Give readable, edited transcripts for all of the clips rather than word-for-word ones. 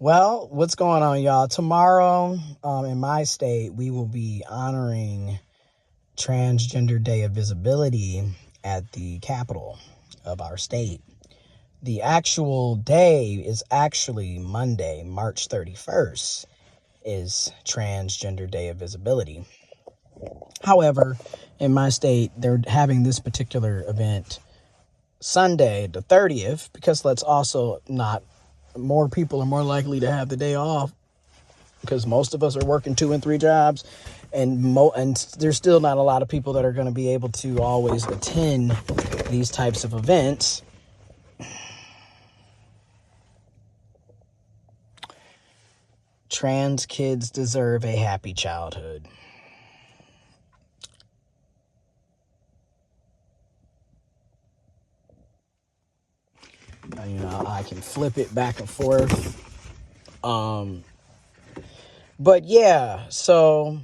Well, what's going on, y'all? Tomorrow, in my state, we will be honoring Transgender Day of Visibility at the Capitol of our state. The actual day is actually Monday, March 31st, is Transgender Day of Visibility. However, in my state, they're having this particular event Sunday, the 30th, because let's also not, more people are more likely to have the day off because most of us are working 2 and 3 jobs, and there's still not a lot of people that are going to be able to always attend these types of events. Trans kids deserve a happy childhood. I can flip it back and forth. But yeah, so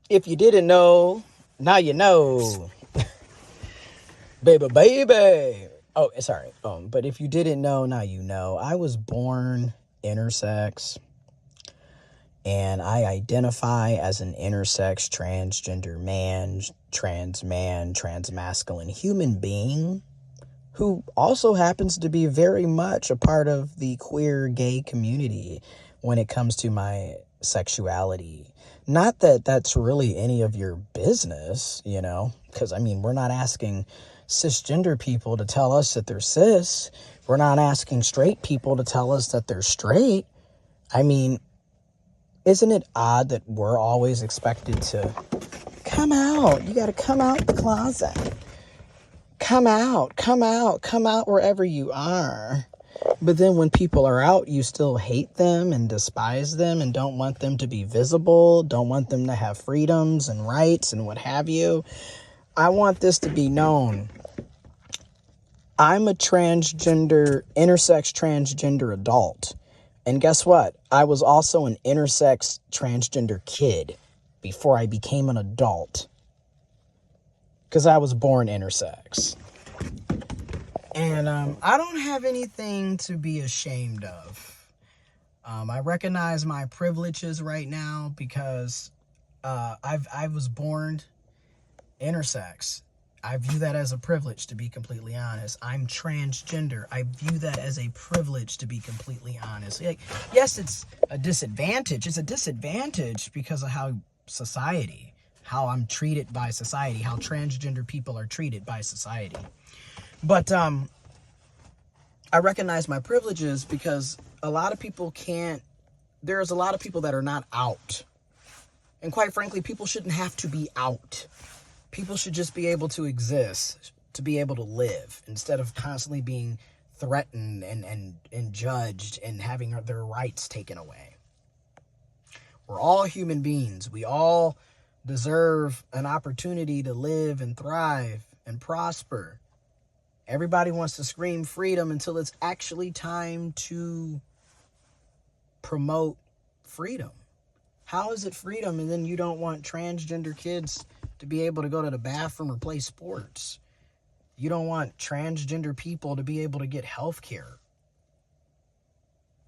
if you didn't know, now you know. baby. Oh, sorry. But if you didn't know, now you know. I was born intersex, and I identify as an intersex, transgender man, trans masculine human being who also happens to be very much a part of the queer gay community when it comes to my sexuality. Not that that's really any of your business, because we're not asking cisgender people to tell us that they're cis. We're not asking straight people to tell us that they're straight. Isn't it odd that we're always expected to come out? You got to come out the closet. Come out wherever you are. But then when people are out, you still hate them and despise them and don't want them to be visible, don't want them to have freedoms and rights and what have you. I want this to be known. I'm a intersex transgender adult. And guess what? I was also an intersex transgender kid before I became an adult, because I was born intersex. And I don't have anything to be ashamed of. I recognize my privileges right now because I was born intersex. I view that as a privilege, to be completely honest. I'm transgender. I view that as a privilege, to be completely honest. Yes, it's a disadvantage. It's a disadvantage because of how I'm treated by society, how transgender people are treated by society. But I recognize my privileges because a lot of people there's a lot of people that are not out. And quite frankly, people shouldn't have to be out. People should just be able to exist, to be able to live, instead of constantly being threatened and judged and having their rights taken away. We're all human beings. We all deserve an opportunity to live and thrive and prosper. Everybody wants to scream freedom until it's actually time to promote freedom. How is it freedom and then you don't want transgender kids to be able to go to the bathroom or play sports? You don't want transgender people to be able to get health care.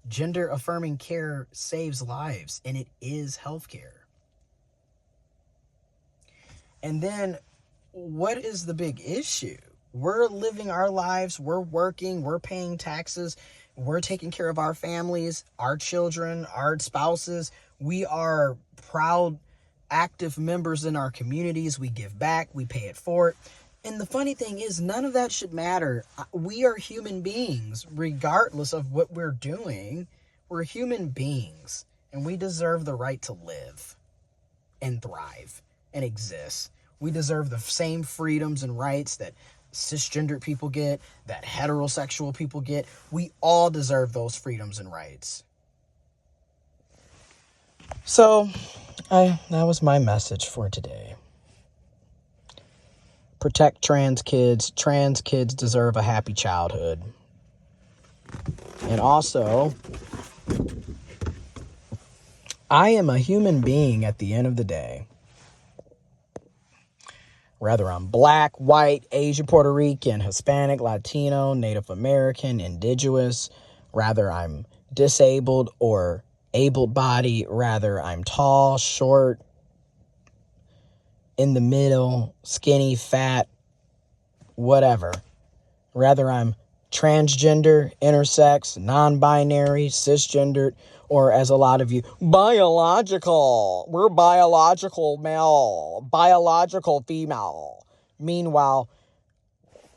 Gender affirming care saves lives, and it is health care. And then what is the big issue? We're living our lives, we're working, we're paying taxes, we're taking care of our families, our children, our spouses. We are proud, active members in our communities. We give back, we pay it forward. And the funny thing is, none of that should matter. We are human beings, regardless of what we're doing. We're human beings, and we deserve the right to live and thrive and exist. We deserve the same freedoms and rights that cisgender people get, that heterosexual people get. We all deserve those freedoms and rights. So, that was my message for today. Protect trans kids. Trans kids deserve a happy childhood. And also, I am a human being at the end of the day. Whether I'm black, white, Asian, Puerto Rican, Hispanic, Latino, Native American, indigenous, rather I'm disabled or able-bodied, rather I'm tall, short, in the middle, skinny, fat, whatever. Rather I'm transgender, intersex, non-binary, cisgendered, or as a lot of you, biological. We're biological male, biological female. Meanwhile,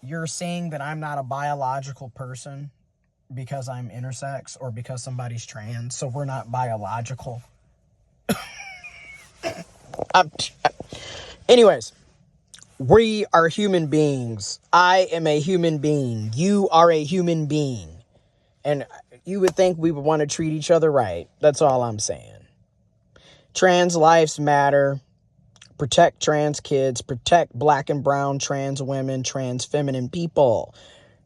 you're saying that I'm not a biological person because I'm intersex or because somebody's trans, so we're not biological. Anyways, we are human beings. I am a human being. You are a human being. And you would think we would want to treat each other right. That's all I'm saying. Trans lives matter. Protect trans kids. Protect black and brown trans women, trans feminine people.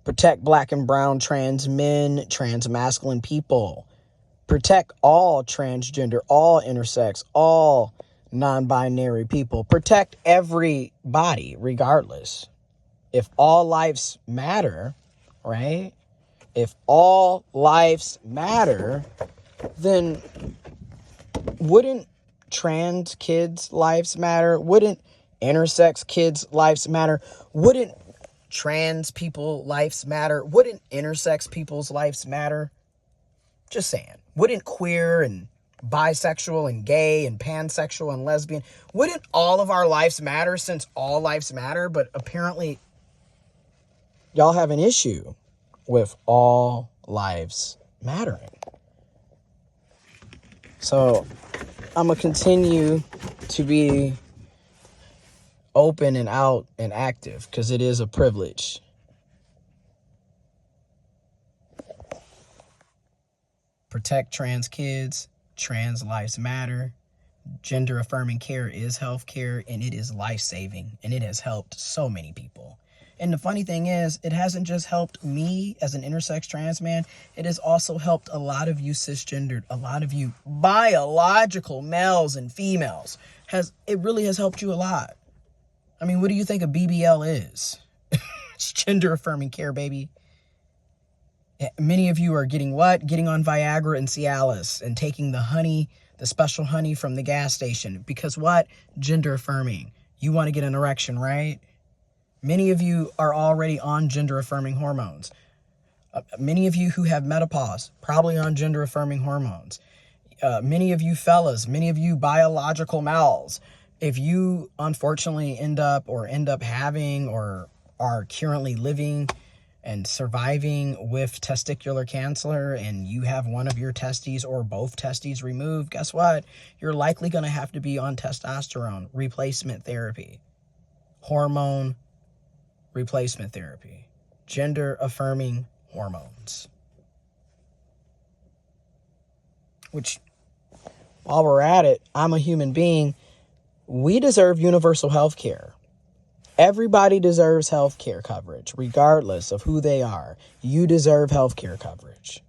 Protect black and brown trans men, trans masculine people. Protect all transgender, all intersex, all non-binary people. Protect everybody, regardless. If all lives matter, right? If all lives matter, then wouldn't trans kids' lives matter? Wouldn't intersex kids' lives matter? Wouldn't trans people lives matter? Wouldn't intersex people's lives matter? Just saying. Wouldn't queer and bisexual and gay and pansexual and lesbian, wouldn't all of our lives matter, since all lives matter? But apparently y'all have an issue with all lives mattering. So I'm going to continue to be open and out and active because it is a privilege. Protect trans kids. Trans lives matter. Gender affirming care is health care, and it is life-saving, and it has helped so many people. And the funny thing is, it hasn't just helped me as an intersex trans man, it has also helped a lot of you cisgendered, a lot of you biological males and females. It really has helped you a lot. I mean, what do you think a BBL is? It's gender affirming care, baby. Many of you are getting what? Getting on Viagra and Cialis and taking the honey, the special honey from the gas station. Because what? Gender affirming. You want to get an erection, right? Many of you are already on gender affirming hormones. Many of you who have menopause, probably on gender affirming hormones. Many of you fellas, many of you biological males, if you unfortunately end up having or are currently living and surviving with testicular cancer, and you have one of your testes or both testes removed, guess what? You're likely going to have to be on testosterone replacement therapy, hormone replacement therapy, gender affirming hormones. Which, while we're at it, I'm a human being. We deserve universal health care. Everybody deserves health care coverage, regardless of who they are. You deserve health care coverage.